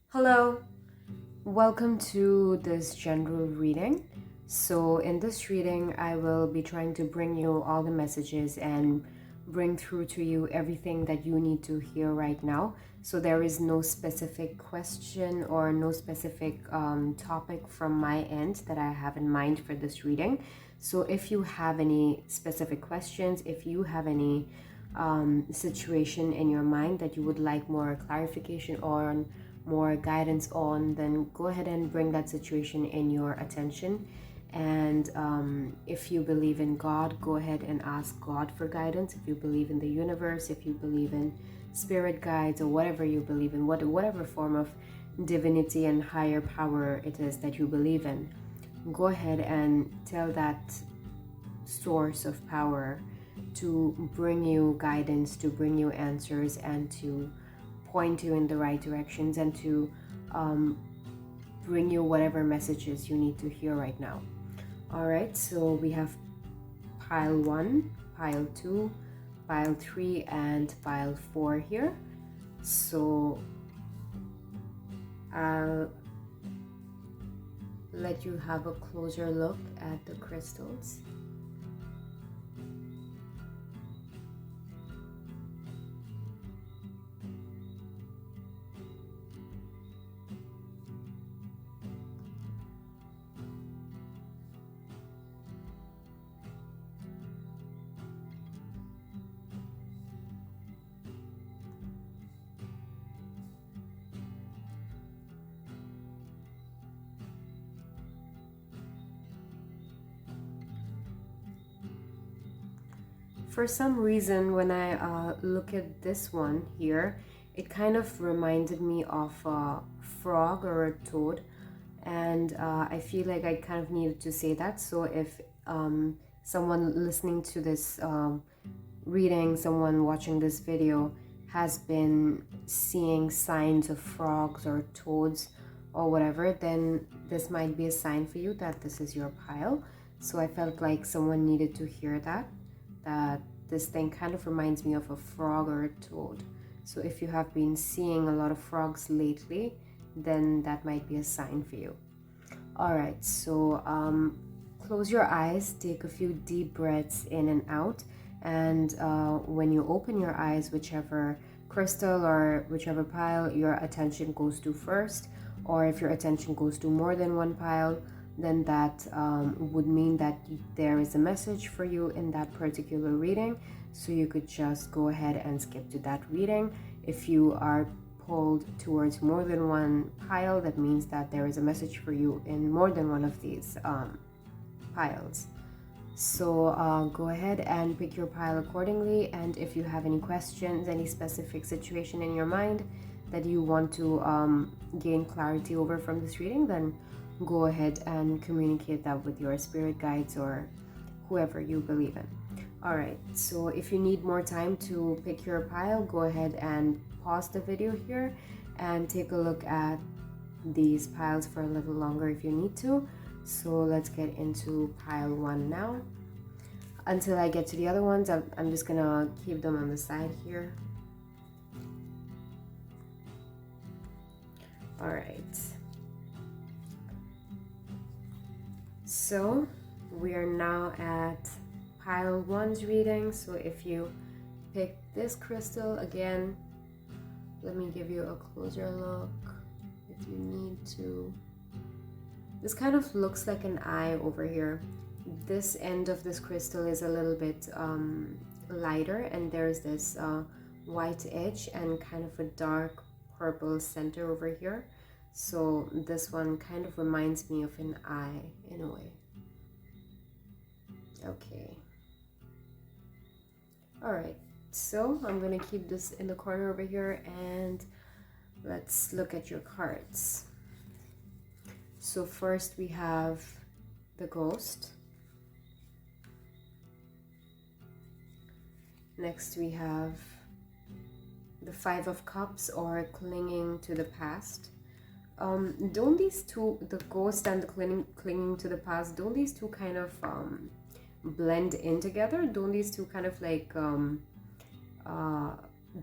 Hello, welcome to this general reading. So, in this reading, I will be trying to bring you all the messages and bring through to you everything that you need to hear right now. So, there is no specific question or no specific topic from my end that I have in mind for this reading. So, if you have any specific questions, if you have any situation in your mind that you would like more clarification on, more guidance on, then go ahead and bring that situation in your attention. And if you believe in God, go ahead and ask God for guidance. If you believe in the universe, if you believe in spirit guides, or whatever you believe in, whatever form of divinity and higher power it is that you believe in, go ahead and tell that source of power to bring you guidance, to bring you answers, and to point you in the right directions, and to bring you whatever messages you need to hear right now. All right, so we have pile 1, pile 2, pile 3, and pile 4 here. So I'll let you have a closer look at the crystals. For some reason, when I look at this one here, it kind of reminded me of a frog or a toad, and I feel like I kind of needed to say that. So if someone listening to this reading, someone watching this video has been seeing signs of frogs or toads or whatever, then this might be a sign for you that this is your pile. So I felt like someone needed to hear that this thing kind of reminds me of a frog or a toad. So if you have been seeing a lot of frogs lately, then that might be a sign for you. All right, so close your eyes, take a few deep breaths in and out, and when you open your eyes, whichever crystal or whichever pile your attention goes to first, or if your attention goes to more than one pile, then that would mean that there is a message for you in that particular reading. So you could just go ahead and skip to that reading. If you are pulled towards more than one pile, that means that there is a message for you in more than one of these piles. So go ahead and pick your pile accordingly, and if you have any questions, any specific situation in your mind that you want to gain clarity over from this reading, then go ahead and communicate that with your spirit guides or whoever you believe in. All right, so if you need more time to pick your pile, go ahead and pause the video here and take a look at these piles for a little longer if you need to. So let's get into pile 1 now. Until I get to the other ones, I'm just gonna keep them on the side here. All right. So we are now at pile 1's reading. So if you pick this crystal again, let me give you a closer look if you need to. This kind of looks like an eye over here. This end of this crystal is a little bit lighter, and there's this white edge and kind of a dark purple center over here. So this one kind of reminds me of an eye in a way. Okay. All right, so I'm gonna keep this in the corner over here, and let's look at your cards. So first we have the Ghost. Next we have the Five of Cups, or clinging to the past. Don't these two, the Ghost and the clinging to the past, don't these two kind of blend in together? Don't these two kind of like uh,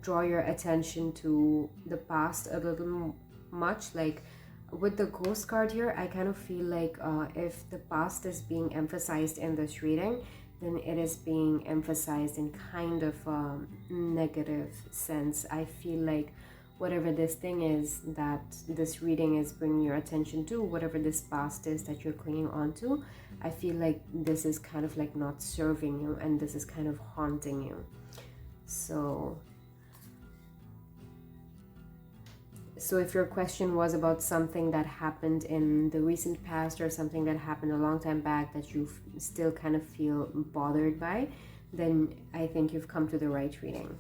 draw your attention to the past a little much. Like with the ghost card here, I kind of feel like if the past is being emphasized in this reading, then it is being emphasized in kind of negative sense. I feel like whatever this thing is that this reading is bringing your attention to, whatever this past is that you're clinging on to, I feel like this is kind of like not serving you, and this is kind of haunting you. So if your question was about something that happened in the recent past or something that happened a long time back that you still kind of feel bothered by, then I think you've come to the right reading.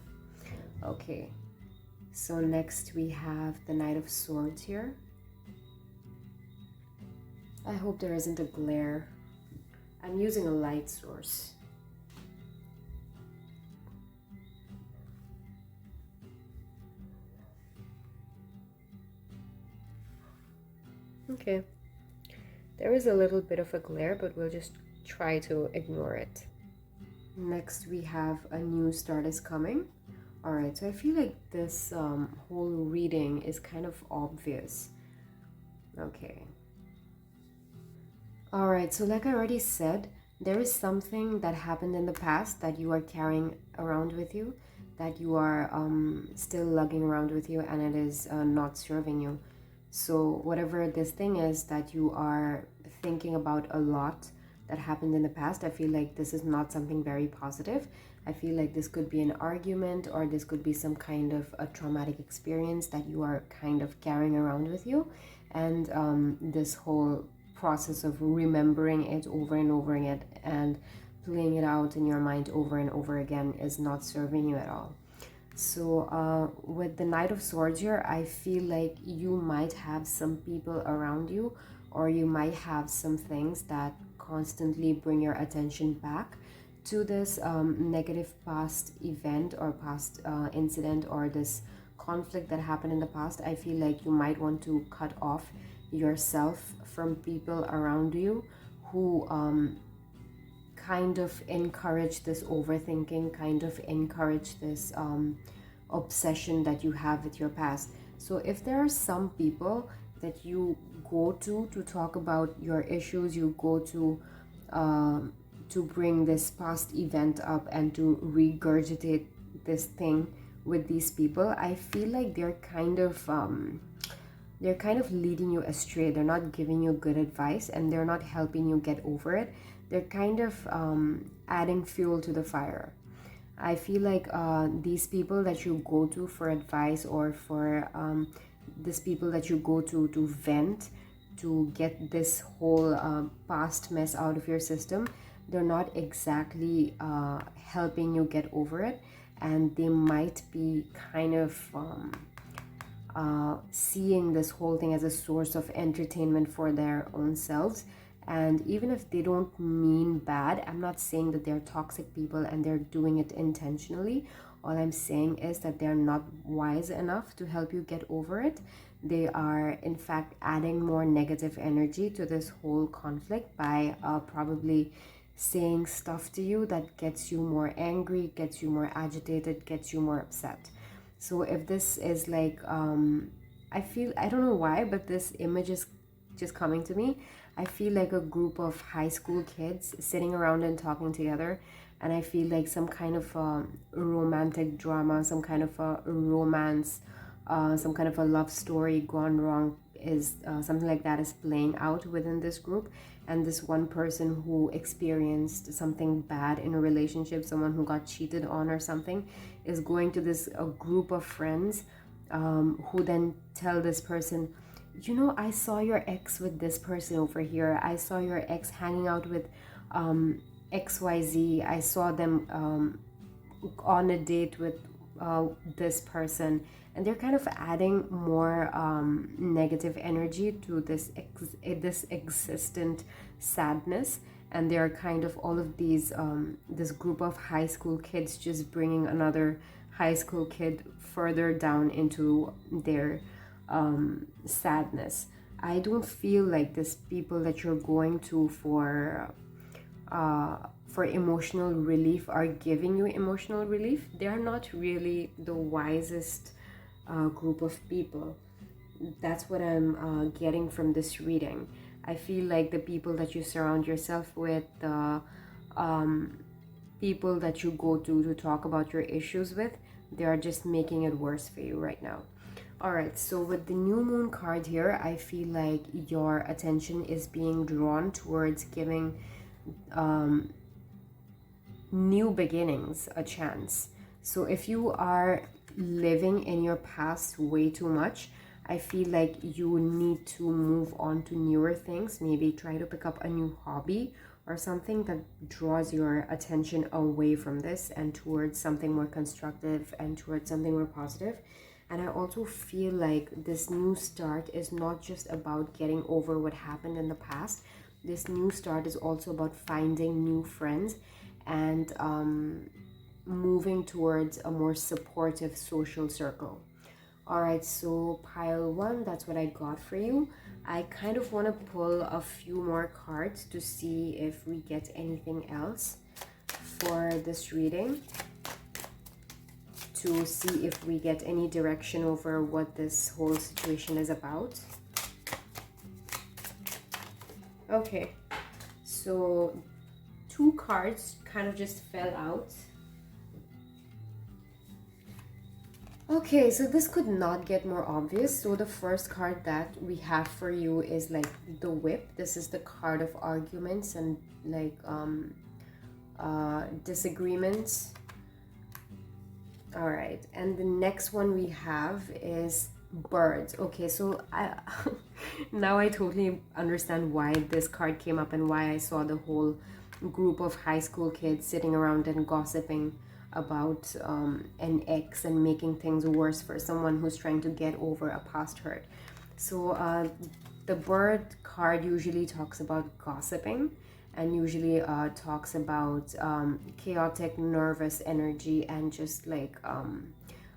Okay, so next we have the Knight of Swords here. I hope there isn't a glare. I'm using a light source. Okay, there is a little bit of a glare, but we'll just try to ignore it. Next we have a new start is coming. Alright, so I feel like this whole reading is kind of obvious. Okay. Alright, so like I already said, there is something that happened in the past that you are carrying around with you, that you are still lugging around with you, and it is not serving you. So whatever this thing is that you are thinking about a lot that happened in the past, I feel like this is not something very positive. I feel like this could be an argument, or this could be some kind of a traumatic experience that you are kind of carrying around with you. And this whole process of remembering it over and over again and playing it out in your mind over and over again is not serving you at all. So with the Knight of Swords here, I feel like you might have some people around you, or you might have some things that constantly bring your attention back to this negative past event or past incident, or this conflict that happened in the past. I feel like you might want to cut off yourself from people around you who kind of encourage this overthinking, kind of encourage this obsession that you have with your past. So if there are some people that you go to talk about your issues, you go to bring this past event up and to regurgitate this thing with these people, I feel like they're kind of leading you astray. They're not giving you good advice, and they're not helping you get over it. They're kind of adding fuel to the fire. I feel like these people that you go to for advice, or for these people that you go to vent, to get this whole past mess out of your system, they're not exactly helping you get over it, and they might be kind of seeing this whole thing as a source of entertainment for their own selves. And even if they don't mean bad, I'm not saying that they're toxic people and they're doing it intentionally. All I'm saying is that they're not wise enough to help you get over it. They are in fact adding more negative energy to this whole conflict by probably saying stuff to you that gets you more angry, gets you more agitated, gets you more upset. So if this is like I don't know why, but this image is just coming to me. I feel like a group of high school kids sitting around and talking together, and I feel like some kind of romantic drama, some kind of a romance, some kind of a love story gone wrong is something like that is playing out within this group. And this one person who experienced something bad in a relationship, someone who got cheated on or something, is going to this a group of friends who then tell this person, you know, I saw your ex with this person over here. I saw your ex hanging out with XYZ. I saw them on a date with this person. And they're kind of adding more negative energy to this existent sadness. And they're kind of all of these this group of high school kids just bringing another high school kid further down into their sadness. I don't feel like this people that you're going to for emotional relief are giving you emotional relief, they are not really the wisest group of people. That's what I'm getting from this reading. I feel like the people that you surround yourself with, the people that you go to talk about your issues with, they are just making it worse for you right now. All right, so with the new moon card here, I feel like your attention is being drawn towards giving new beginnings a chance. So if you are living in your past way too much, I feel like you need to move on to newer things. Maybe try to pick up a new hobby or something that draws your attention away from this and towards something more constructive and towards something more positive. And I also feel like this new start is not just about getting over what happened in the past. This new start is also about finding new friends and moving towards a more supportive social circle. All right, so pile one, that's what I got for you. I kind of want to pull a few more cards to see if we get anything else for this reading, to see if we get any direction over what this whole situation is about. Okay, so 2 cards kind of just fell out. Okay, so this could not get more obvious. So the first card that we have for you is like the whip. This is the card of arguments and like disagreements. All right, and the next one we have is birds. Okay, so I now I totally understand why this card came up and why I saw the whole group of high school kids sitting around and gossiping about an ex and making things worse for someone who's trying to get over a past hurt. So the bird card usually talks about gossiping and usually talks about chaotic, nervous energy and just like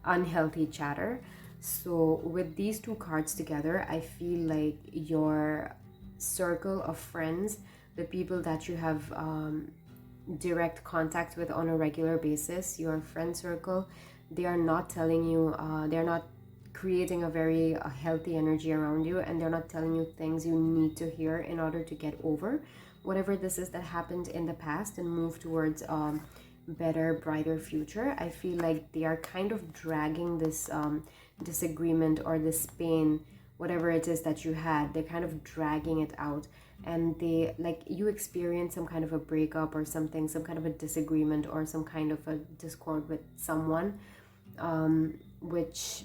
unhealthy chatter. So with these 2 cards together, I feel like your circle of friends, the people that you have direct contact with on a regular basis, your friend circle, they are not telling you, they're not creating a very healthy energy around you, and they're not telling you things you need to hear in order to get over whatever this is that happened in the past and move towards better, brighter future. I feel like they are kind of dragging this disagreement or this pain, whatever it is that you had, they're kind of dragging it out. And they, like, you experience some kind of a breakup or something, some kind of a disagreement or some kind of a discord with someone, which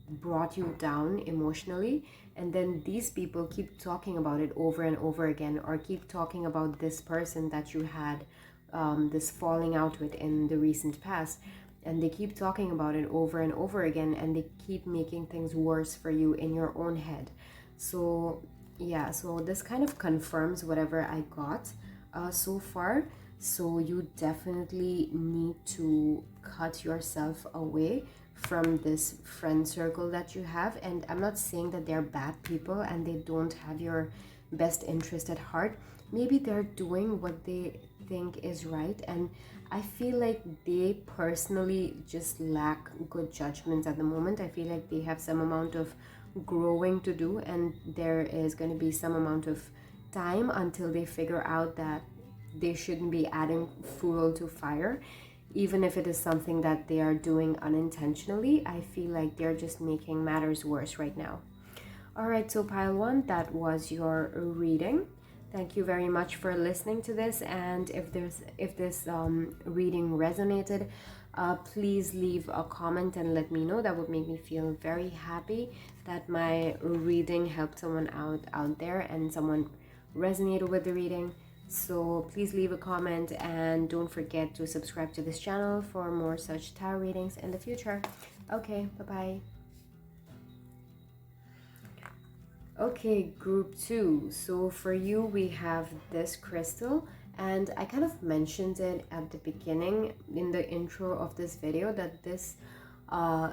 brought you down emotionally, and then these people keep talking about it over and over again, or keep talking about this person that you had this falling out with in the recent past, and they keep talking about it over and over again, and they keep making things worse for you in your own head. So yeah, so this kind of confirms whatever I got so far. So you definitely need to cut yourself away from this friend circle that you have. And I'm not saying that they're bad people and they don't have your best interest at heart. Maybe they're doing what they think is right, and I feel like they personally just lack good judgment at the moment. I feel like they have some amount of growing to do, and there is going to be some amount of time until they figure out that they shouldn't be adding fuel to fire, even if it is something that they are doing unintentionally. I feel like they're just making matters worse right now. All right, so pile one, that was your reading. Thank you very much for listening to this, and if this reading resonated, please leave a comment and let me know. That would make me feel very happy that my reading helped someone out there and someone resonated with the reading. So please leave a comment, and don't forget to subscribe to this channel for more such tarot readings in the future. Okay, bye-bye. Okay, group 2. So for you, we have this crystal, and I kind of mentioned it at the beginning in the intro of this video that this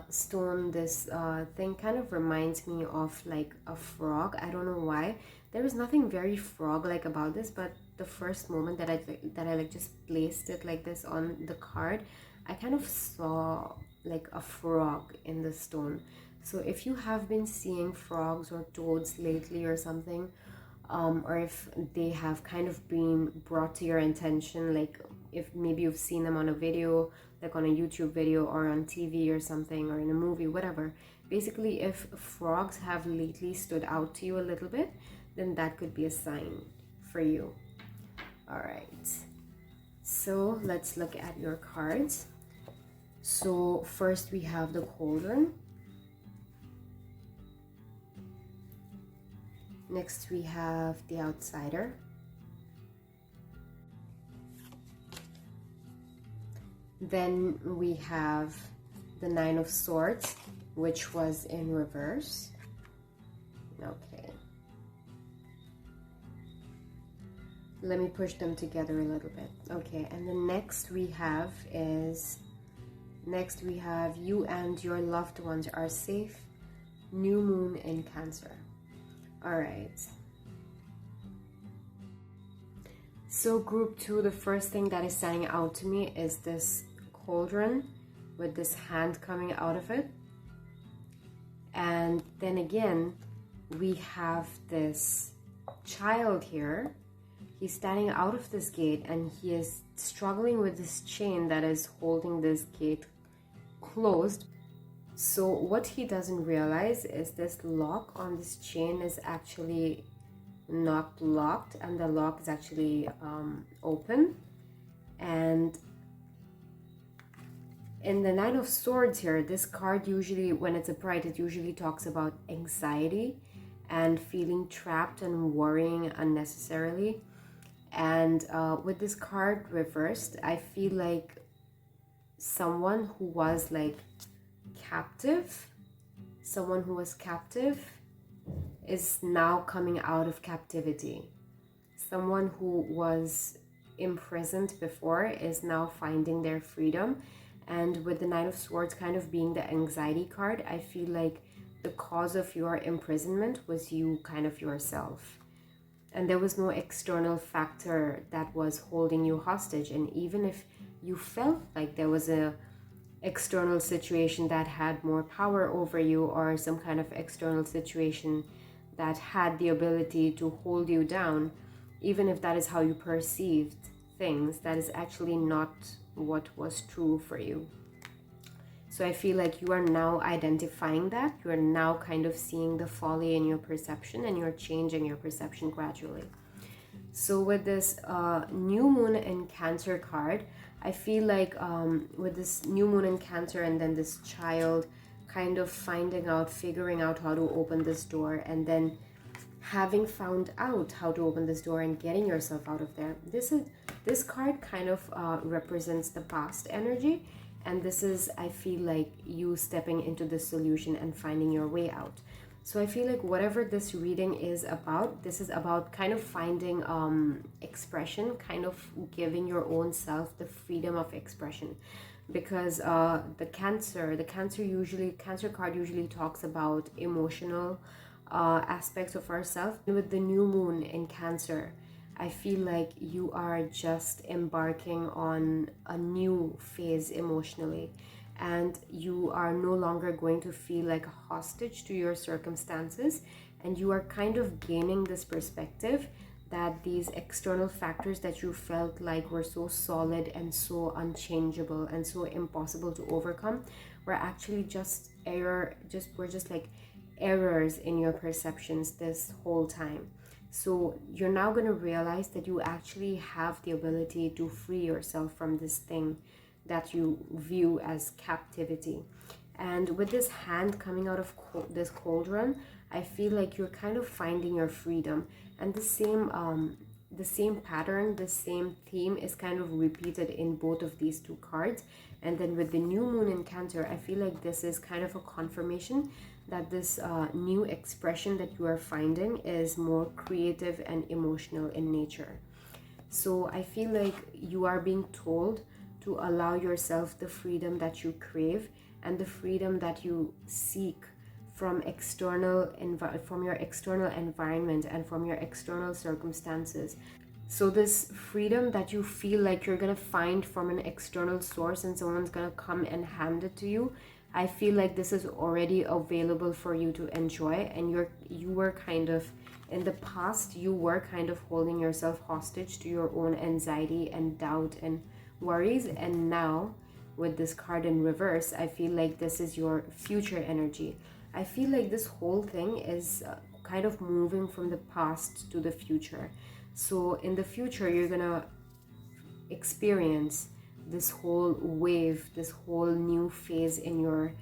stone, this thing kind of reminds me of like a frog. I don't know why. There is nothing very frog-like about this, but the first moment that I like just placed it like this on the card, I kind of saw like a frog in the stone. So if you have been seeing frogs or toads lately or something, or if they have kind of been brought to your attention, like if maybe you've seen them on a video, like on a YouTube video or on TV or something, or in a movie, whatever. Basically, if frogs have lately stood out to you a little bit, then that could be a sign for you. All right, so let's look at your cards. So first we have the Cauldron. Next we have the Outsider. Then we have the Nine of Swords, which was in reverse. Okay. Let me push them together a little bit. Okay, and the next we have you and your loved ones are safe. New moon in Cancer. All right. So group 2, the first thing that is standing out to me is this cauldron with this hand coming out of it. And then again, we have this child here. He's standing out of this gate and he is struggling with this chain that is holding this gate closed. So what he doesn't realize is this lock on this chain is actually not locked, and the lock is actually open. And in the Nine of Swords here, this card usually, when it's upright, it usually talks about anxiety and feeling trapped and worrying unnecessarily. And with this card reversed, I feel like someone who was like captive, is now coming out of captivity. Someone who was imprisoned before is now finding their freedom. And with the Nine of Swords kind of being the anxiety card, I feel like the cause of your imprisonment was you kind of yourself. And there was no external factor that was holding you hostage. And even if you felt like there was a external situation that had more power over you, or some kind of external situation that had the ability to hold you down, even if that is how you perceived things, that is actually not what was true for you. So I feel like you are now identifying that. You are now kind of seeing the folly in your perception, and you're changing your perception gradually. So with this new moon in Cancer card, I feel like with this new moon in Cancer and then this child kind of figuring out how to open this door, and then having found out how to open this door and getting yourself out of there. This card kind of represents the past energy, and this is, I feel like, you stepping into the solution and finding your way out. So I feel like whatever this reading is about, this is about kind of finding expression, kind of giving your own self the freedom of expression. Because the cancer card usually talks about emotional aspects of ourselves. With the new moon in Cancer, I feel like you are just embarking on a new phase emotionally, and you are no longer going to feel like a hostage to your circumstances, and you are kind of gaining this perspective that these external factors that you felt like were so solid and so unchangeable and so impossible to overcome were actually just like errors in your perceptions this whole time. So you're now going to realize that you actually have the ability to free yourself from this thing that you view as captivity. And with this hand coming out of this cauldron, I feel like you're kind of finding your freedom. And the same pattern, the same theme is kind of repeated in both of these two cards. And then with the new moon in Cancer, I feel like this is kind of a confirmation that this new expression that you are finding is more creative and emotional in nature. So I feel like you are being told to allow yourself the freedom that you crave and the freedom that you seek from your external environment and from your external circumstances. So this freedom that you feel like you're gonna find from an external source and someone's gonna come and hand it to you, I feel like this is already available for you to enjoy. And you were kind of, in the past, you were kind of holding yourself hostage to your own anxiety and doubt and worries. And now with this card in reverse, I feel like this is your future energy. I feel like this whole thing is kind of moving from the past to the future. So in the future, you're gonna experience this whole wave, this whole new phase in your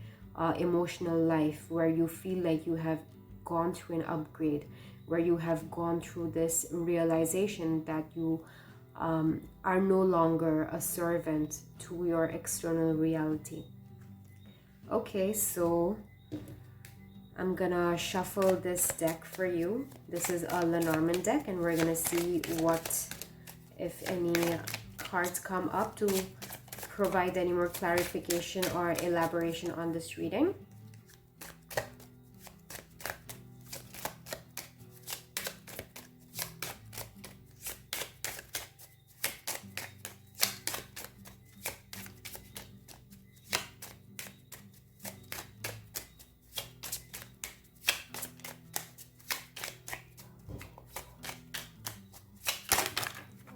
emotional life, where you feel like you have gone through an upgrade, where you have gone through this realization that you are no longer a servant to your external reality. Okay, so I'm gonna shuffle this deck for you. This is a Lenormand deck, and we're gonna see what, if any, cards come up to provide any more clarification or elaboration on this reading.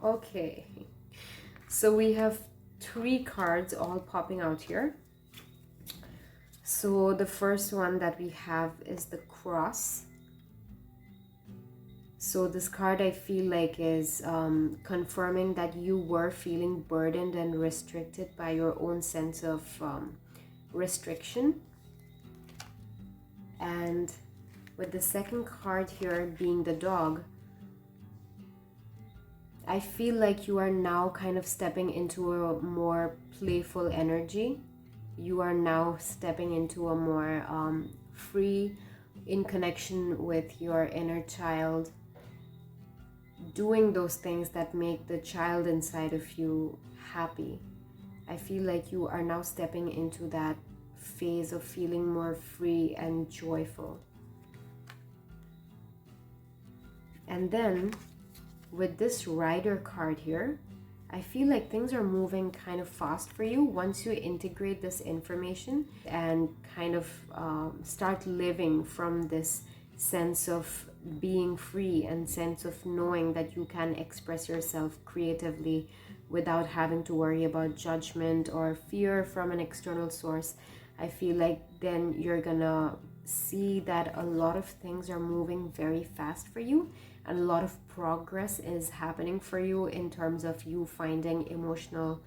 Okay, so we have 3 cards all popping out here. So the first one that we have is the Cross. So this card, I feel like, is confirming that you were feeling burdened and restricted by your own sense of restriction. And with the second card here being the Dog, I feel like you are now kind of stepping into a more playful energy. You are now stepping into a more free, in connection with your inner child, doing those things that make the child inside of you happy. I feel like you are now stepping into that phase of feeling more free and joyful. And then with this Rider card here, I feel like things are moving kind of fast for you once you integrate this information and kind of start living from this sense of being free and sense of knowing that you can express yourself creatively without having to worry about judgment or fear from an external source. I feel like then you're gonna see that a lot of things are moving very fast for you, and a lot of progress is happening for you in terms of you finding emotional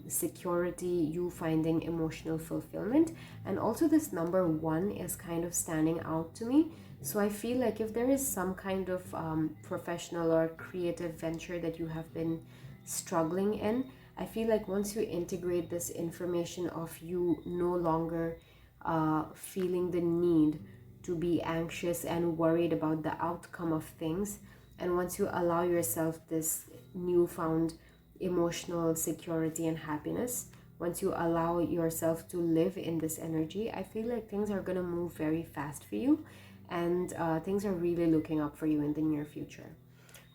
security, you finding emotional fulfillment. And also this number 1 is kind of standing out to me. So I feel like if there is some kind of professional or creative venture that you have been struggling in, I feel like once you integrate this information of you no longer feeling the need to be anxious and worried about the outcome of things, and once you allow yourself this newfound emotional security and happiness, once you allow yourself to live in this energy, I feel like things are going to move very fast for you, and things are really looking up for you in the near future.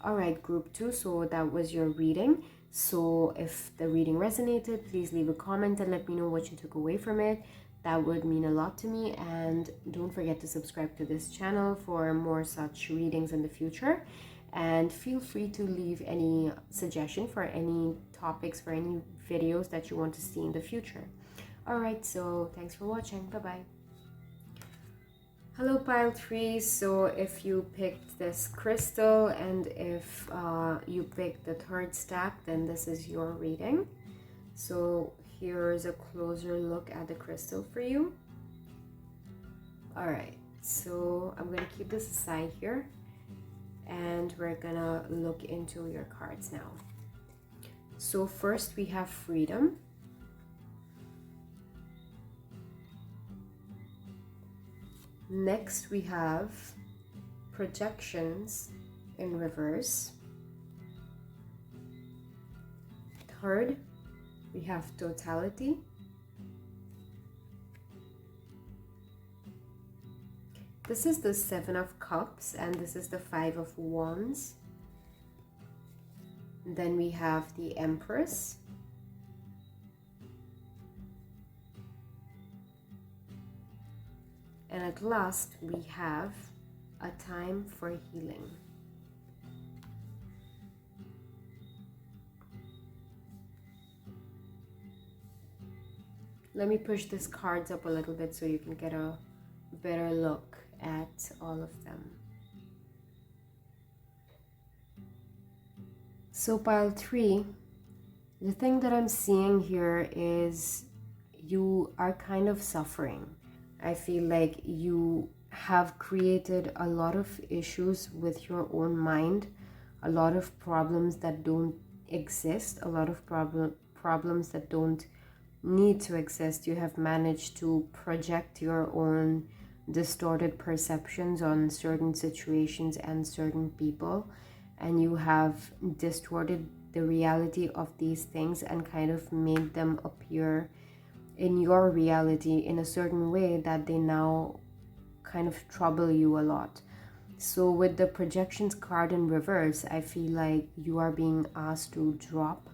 All right, group 2, so that was your reading. So if the reading resonated, please leave a comment and let me know what you took away from it. That would mean a lot to me. And don't forget to subscribe to this channel for more such readings in the future. And feel free to leave any suggestion for any topics, for any videos that you want to see in the future. All right, so thanks for watching. Bye-bye. Hello pile 3, so if you picked this crystal and if you picked the 3rd stack, then this is your reading. So here's a closer look at the crystal for you. Alright, so I'm going to keep this aside here and we're gonna look into your cards now. So first we have Freedom. Next we have Projections in reverse. Third, we have Totality. This is the 7 of Cups and this is the 5 of Wands. Then we have the Empress. And at last, we have a time for healing. Let me push these cards up a little bit so you can get a better look at all of them. So pile 3, the thing that I'm seeing here is you are kind of suffering. I feel like you have created a lot of issues with your own mind, a lot of problems that don't exist, a lot of problems that don't need to exist. You have managed to project your own distorted perceptions on certain situations and certain people, and you have distorted the reality of these things and kind of made them appear in your reality in a certain way that they now kind of trouble you a lot. So with the projections card in reverse, I feel like you are being asked to drop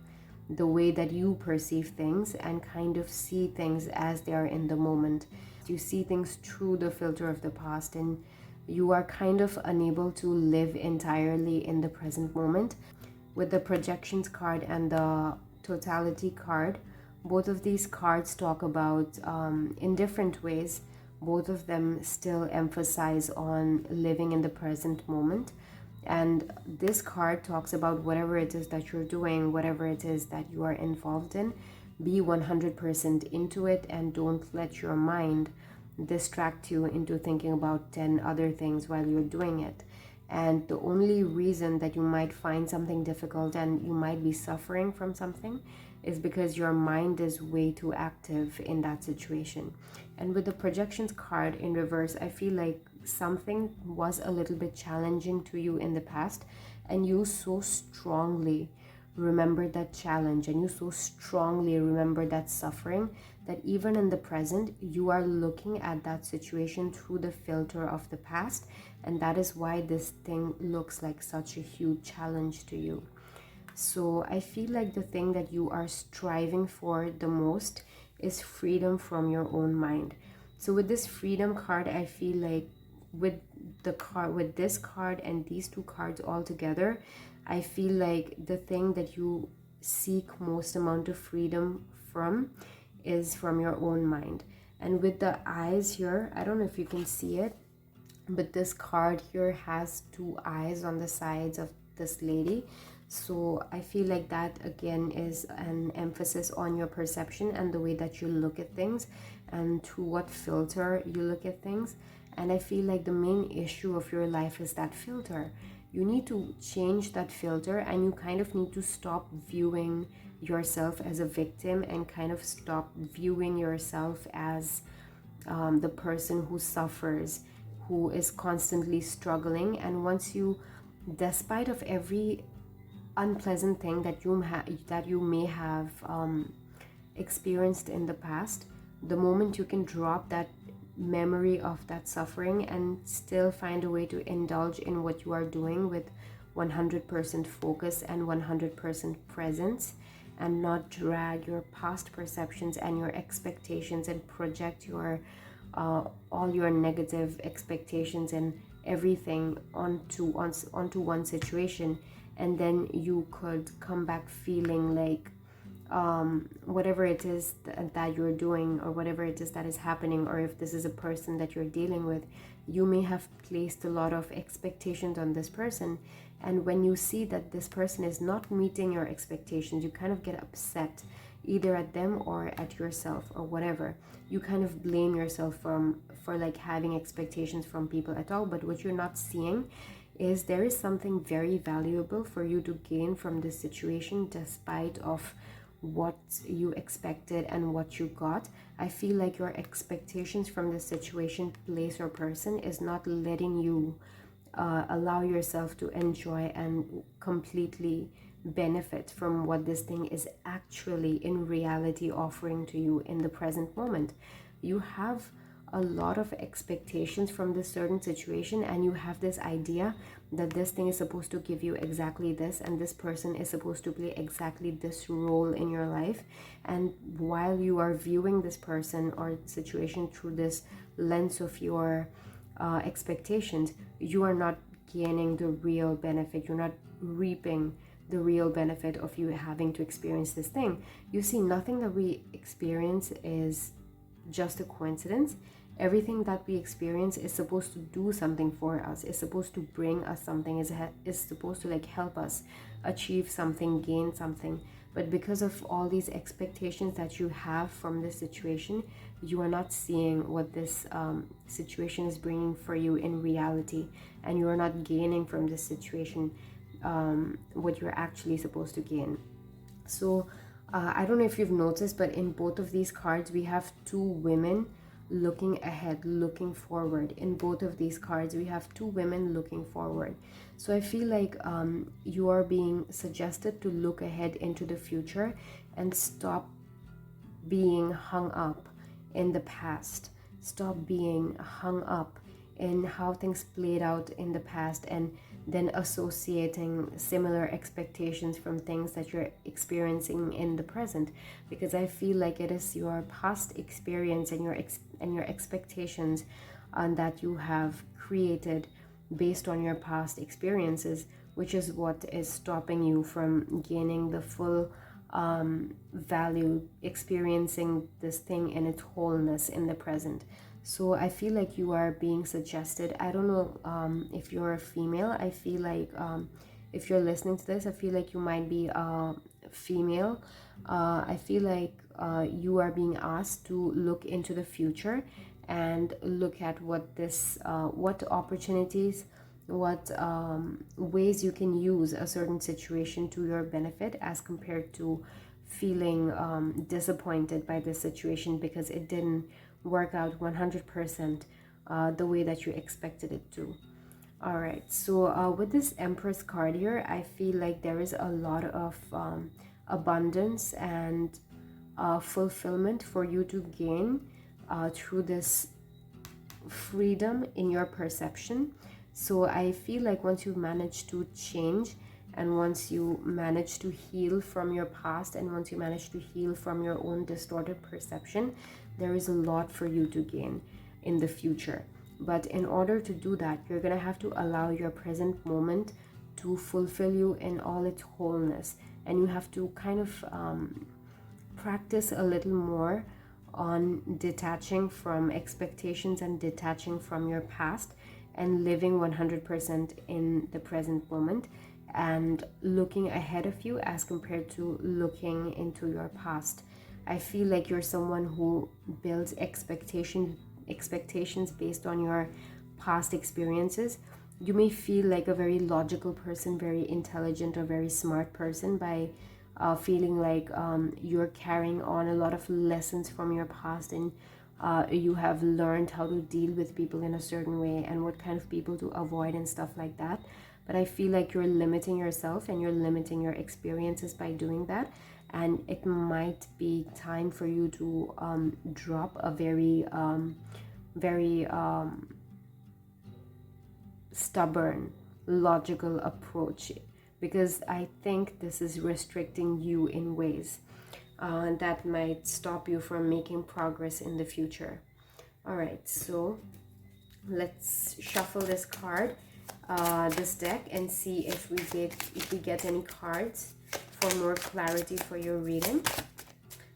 the way that you perceive things and kind of see things as they are in the moment. You see things through the filter of the past, and you are kind of unable to live entirely in the present moment. With the projections card and the totality card, both of these cards talk about, in different ways, both of them still emphasize on living in the present moment. And this card talks about whatever it is that you're doing, whatever it is that you are involved in, be 100% into it and don't let your mind distract you into thinking about 10 other things while you're doing it. And the only reason that you might find something difficult and you might be suffering from something is because your mind is way too active in that situation. And with the projections card in reverse, I feel like something was a little bit challenging to you in the past, and you so strongly remember that challenge and you so strongly remember that suffering that even in the present you are looking at that situation through the filter of the past, and that is why this thing looks like such a huge challenge to you. So I feel like the thing that you are striving for the most is freedom from your own mind. So with this freedom card, I feel like with this card and these two cards all together, I feel like the thing that you seek most amount of freedom from is from your own mind. And with the eyes here, I don't know if you can see it, but this card here has two eyes on the sides of this lady. So I feel like that again is an emphasis on your perception and the way that you look at things and through what filter you look at things. And I feel like the main issue of your life is that filter. You need to change that filter, and you kind of need to stop viewing yourself as a victim and kind of stop viewing yourself as the person who suffers, who is constantly struggling. And once you, despite of every unpleasant thing that you may have experienced in the past, the moment you can drop that memory of that suffering and still find a way to indulge in what you are doing with 100% focus and 100% presence, and not drag your past perceptions and your expectations and project your all your negative expectations and everything onto one situation, and then you could come back feeling like whatever it is that you're doing, or whatever it is that is happening, or if this is a person that you're dealing with, you may have placed a lot of expectations on this person, and when you see that this person is not meeting your expectations, you kind of get upset, either at them or at yourself or whatever. You kind of blame yourself for like having expectations from people at all. But what you're not seeing is there is something very valuable for you to gain from this situation, despite of what you expected and what you got. I feel like your expectations from this situation, place, or person is not letting you allow yourself to enjoy and completely benefit from what this thing is actually in reality offering to you in the present moment. You have a lot of expectations from this certain situation, and you have this idea that this thing is supposed to give you exactly this, and this person is supposed to play exactly this role in your life. And while you are viewing this person or situation through this lens of your expectations, you are not gaining the real benefit. You're not reaping the real benefit of you having to experience this thing. You see, nothing that we experience is just a coincidence. Everything that we experience is supposed to do something for us, is supposed to bring us something, is supposed to like help us achieve something, gain something. But because of all these expectations that you have from this situation, you are not seeing what this situation is bringing for you in reality, and you are not gaining from this situation what you're actually supposed to gain. So I don't know if you've noticed, but in both of these cards we have two women looking ahead, looking forward. In both of these cards we have two women looking forward. So I feel like you are being suggested to look ahead into the future and stop being hung up in the past. Stop being hung up in how things played out in the past, and then associating similar expectations from things that you're experiencing in the present. Because I feel like it is your past experience and your expectations that you have created based on your past experiences, which is what is stopping you from gaining the full value, experiencing this thing in its wholeness in the present. So I feel like you are being suggested. I don't know if you're a female. I feel like if you're listening to this, I feel like you might be a female. I feel like you are being asked to look into the future and look at what opportunities, what ways you can use a certain situation to your benefit, as compared to feeling disappointed by this situation because it didn't work out 100% the way that you expected it to. All right, so with this Empress card here, I feel like there is a lot of abundance and fulfillment for you to gain through this freedom in your perception. So I feel like once you manage to change, and once you manage to heal from your past, and once you manage to heal from your own distorted perception, there is a lot for you to gain in the future. But in order to do that, you're going to have to allow your present moment to fulfill you in all its wholeness. And you have to kind of practice a little more on detaching from expectations and detaching from your past, and living 100% in the present moment, and looking ahead of you as compared to looking into your past. I feel like you're someone who builds expectations based on your past experiences. You may feel like a very logical person, very intelligent or very smart person by feeling like you're carrying on a lot of lessons from your past, and you have learned how to deal with people in a certain way and what kind of people to avoid and stuff like that. But I feel like you're limiting yourself and you're limiting your experiences by doing that. And it might be time for you to drop a very stubborn, logical approach, because I think this is restricting you in ways that might stop you from making progress in the future. All right, so let's shuffle this card, this deck, and see if we get any cards for more clarity for your reading.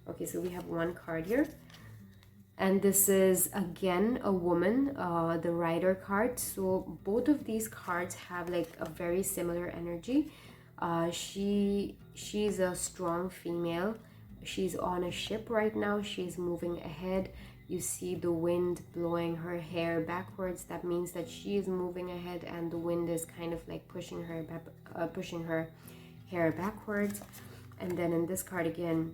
Okay, so we have one card here, and this is again a woman, the Rider card. So both of these cards have like a very similar energy. She's a strong female. She's on a ship right now. She's moving ahead. You see the wind blowing her hair backwards. That means that she is moving ahead, and the wind is kind of like pushing her hair backwards. And then in this card again,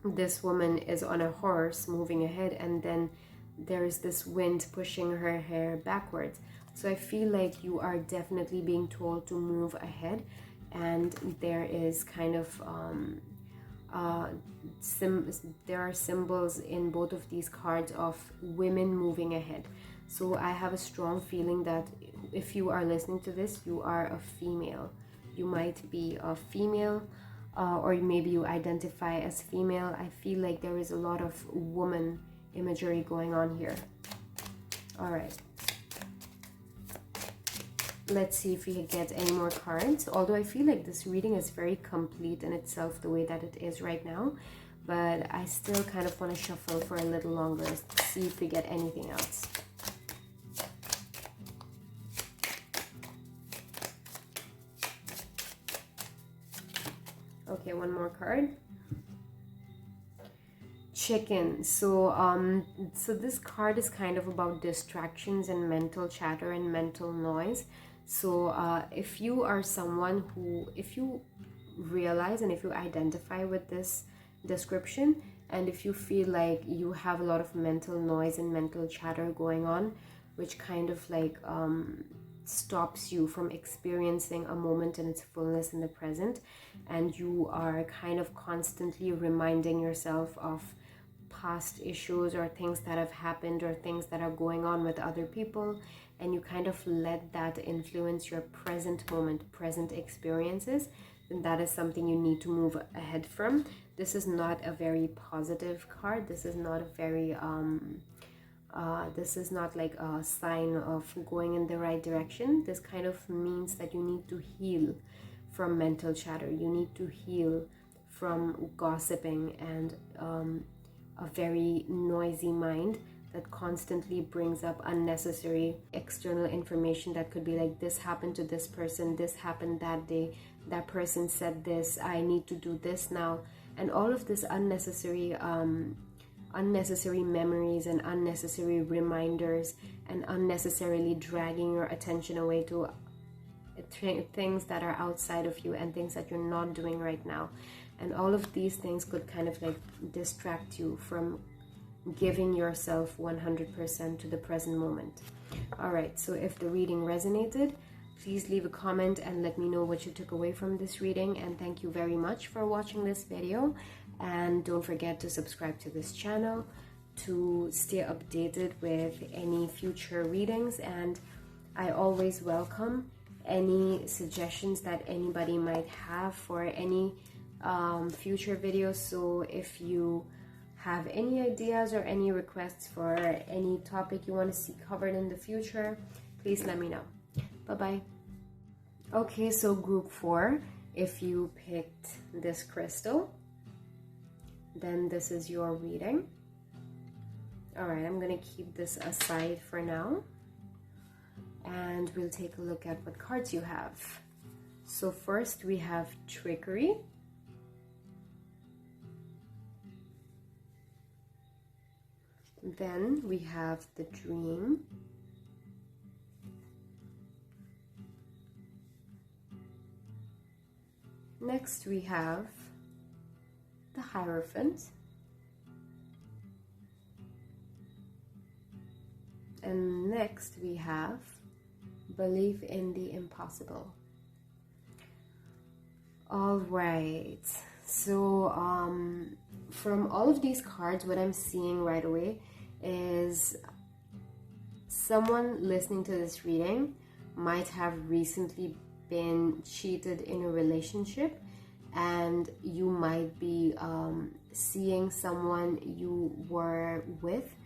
this woman is on a horse moving ahead, and then there is this wind pushing her hair backwards. So I feel like you are definitely being told to move ahead, and there is kind of uh, there are symbols in both of these cards of women moving ahead. So I have a strong feeling that if you are listening to this, you are a female. You might be a female, or maybe you identify as female. I feel like there is a lot of woman imagery going on here. All right. Let's see if we get any more cards. Although I feel like this reading is very complete in itself the way that it is right now. But I still kind of want to shuffle for a little longer to see if we get anything else. Okay, one more card. Chicken. So this card is kind of about distractions and mental chatter and mental noise. So if you are someone who, if you realize and if you identify with this description, and if you feel like you have a lot of mental noise and mental chatter going on, which kind of like stops you from experiencing a moment in its fullness in the present, and you are kind of constantly reminding yourself of past issues or things that have happened or things that are going on with other people, and you kind of let that influence your present moment, present experiences, then that is something you need to move ahead from. This is not a very positive card. This is not a very this is not like a sign of going in the right direction. This kind of means that you need to heal from mental chatter. You need to heal from gossiping and a very noisy mind that constantly brings up unnecessary external information that could be like, this happened to this person, this happened that day, that person said this, I need to do this now. And all of this unnecessary memories and unnecessary reminders and unnecessarily dragging your attention away to things that are outside of you and things that you're not doing right now. And all of these things could kind of like distract you from giving yourself 100% to the present moment. All right, so if the reading resonated, please leave a comment and let me know what you took away from this reading. And thank you very much for watching this video. And don't forget to subscribe to this channel to stay updated with any future readings. And I always welcome any suggestions that anybody might have for any future videos. So if you have any ideas or any requests for any topic you want to see covered in the future, please let me know. Bye-bye. Okay, so group 4, if you picked this crystal, then this is your reading. All right, I'm gonna keep this aside for now, and we'll take a look at what cards you have. So first we have Trickery. Then we have the Dream. Next we have the Hierophant. And next we have Believe in the Impossible. All right, so from all of these cards, what I'm seeing right away is someone listening to this reading might have recently been cheated in a relationship, and you might be seeing someone you were with,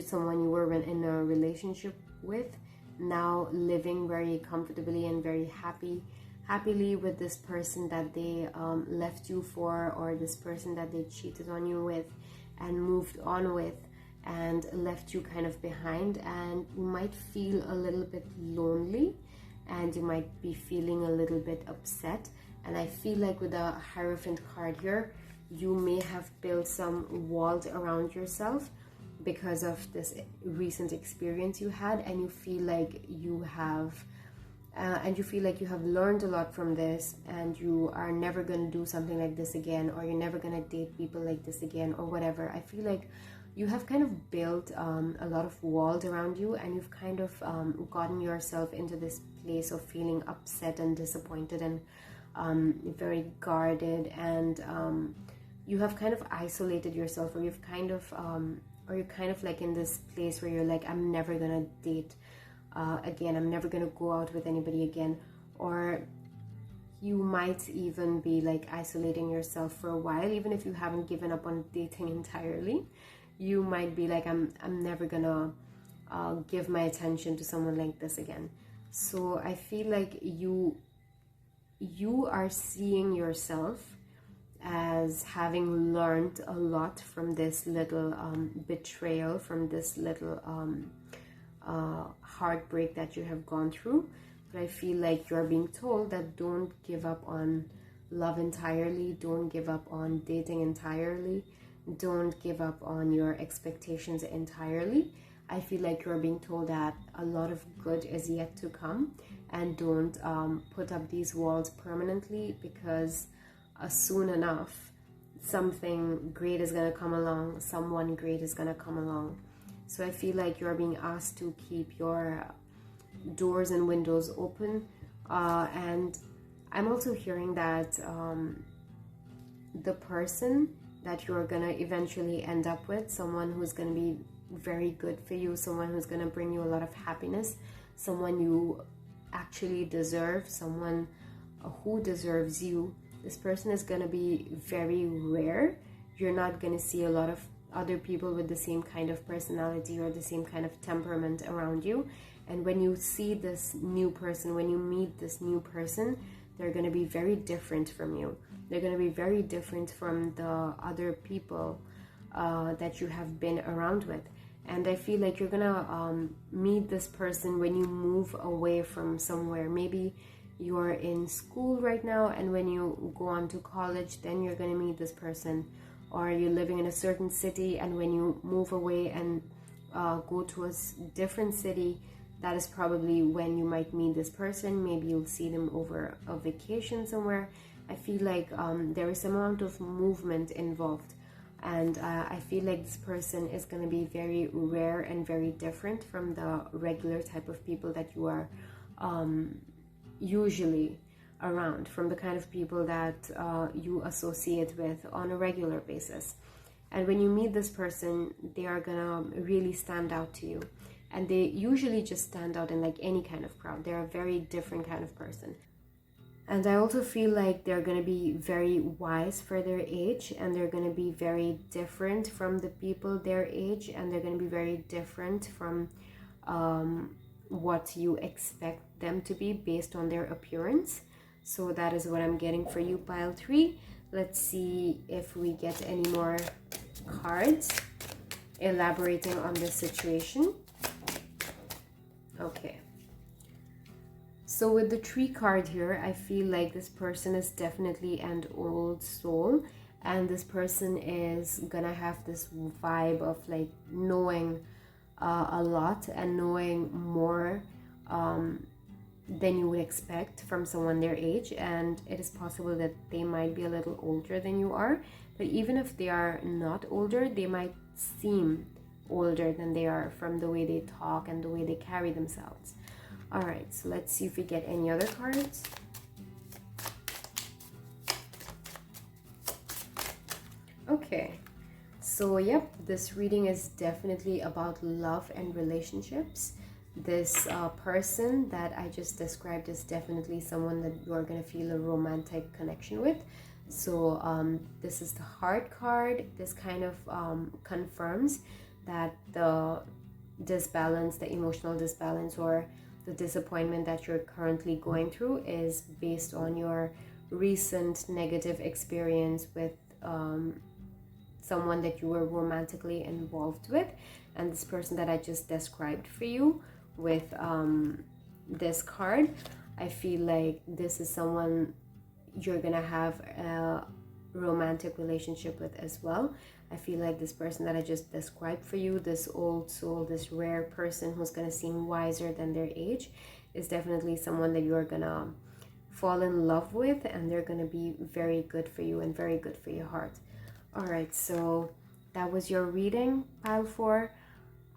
someone you were in a relationship with, now living very comfortably and very happily with this person that they left you for, or this person that they cheated on you with and moved on with and left you kind of behind. And you might feel a little bit lonely, and you might be feeling a little bit upset. And I feel like with the Hierophant card here, you may have built some walls around yourself because of this recent experience you had, and you feel like you have learned a lot from this, and you are never going to do something like this again, or you're never going to date people like this again, or whatever. I feel like you have kind of built a lot of walls around you, and you've kind of gotten yourself into this place of feeling upset and disappointed and very guarded, and you have kind of isolated yourself, or you've kind of or you're kind of like in this place where you're like, I'm never gonna date again, I'm never gonna go out with anybody again. Or you might even be like isolating yourself for a while, even if you haven't given up on dating entirely. You might be like, I'm never gonna give my attention to someone like this again. So I feel like you are seeing yourself as having learned a lot from this little betrayal, from this little heartbreak that you have gone through. But I feel like you're being told that don't give up on love entirely, don't give up on dating entirely, don't give up on your expectations entirely. I feel like you're being told that a lot of good is yet to come, and don't put up these walls permanently, because soon enough something great is going to come along, someone great is going to come along. So I feel like you're being asked to keep your doors and windows open, and I'm also hearing that the person that you're gonna eventually end up with, someone who's gonna be very good for you, someone who's gonna bring you a lot of happiness, someone you actually deserve, someone who deserves you, this person is gonna be very rare. You're not gonna see a lot of other people with the same kind of personality or the same kind of temperament around you. And when you see this new person, when you meet this new person, they're going to be very different from you. They're going to be very different from the other people that you have been around with. And I feel like you're going to meet this person when you move away from somewhere. Maybe you're in school right now, and when you go on to college, then you're going to meet this person. Or you're living in a certain city, and when you move away and go to a different city, that is probably when you might meet this person. Maybe you'll see them over a vacation somewhere. I feel like there is some amount of movement involved, and I feel like this person is going to be very rare and very different from the regular type of people that you are usually around, from the kind of people that you associate with on a regular basis. And when you meet this person, they are gonna really stand out to you, and they usually just stand out in like any kind of crowd. They're a very different kind of person. And I also feel like they're going to be very wise for their age, and they're going to be very different from the people their age, and they're going to be very different from what you expect them to be based on their appearance. So that is what I'm getting for you, pile 3. Let's see if we get any more cards elaborating on this situation. Okay. So with the 3 card here, I feel like this person is definitely an old soul, and this person is gonna have this vibe of like knowing a lot and knowing more than you would expect from someone their age. And it is possible that they might be a little older than you are, but even if they are not older, they might seem older than they are from the way they talk and the way they carry themselves. All right, so let's see if we get any other cards. Okay, so yep, this reading is definitely about love and relationships. This person that I just described is definitely someone that you're going to feel a romantic connection with. So this is the Heart card. This kind of confirms that the disbalance, the emotional disbalance, or the disappointment that you're currently going through is based on your recent negative experience with someone that you were romantically involved with. And this person that I just described for you with this card, I feel like this is someone you're gonna have a romantic relationship with as well. I feel like this person that I just described for you, this old soul, this rare person who's gonna seem wiser than their age, is definitely someone that you're gonna fall in love with, and they're gonna be very good for you and very good for your heart. All right, so that was your reading, pile 4.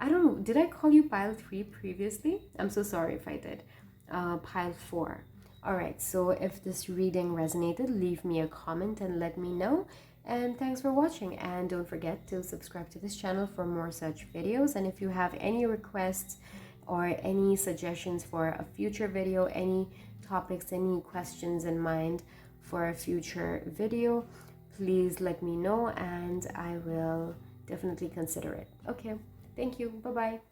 I don't know, did I call you pile 3 previously? I'm so sorry if I did. Pile 4. All right, so if this reading resonated, leave me a comment and let me know. And thanks for watching, and don't forget to subscribe to this channel for more such videos. And if you have any requests or any suggestions for a future video, any topics, any questions in mind for a future video, please let me know and I will definitely consider it. Okay, thank you. Bye bye.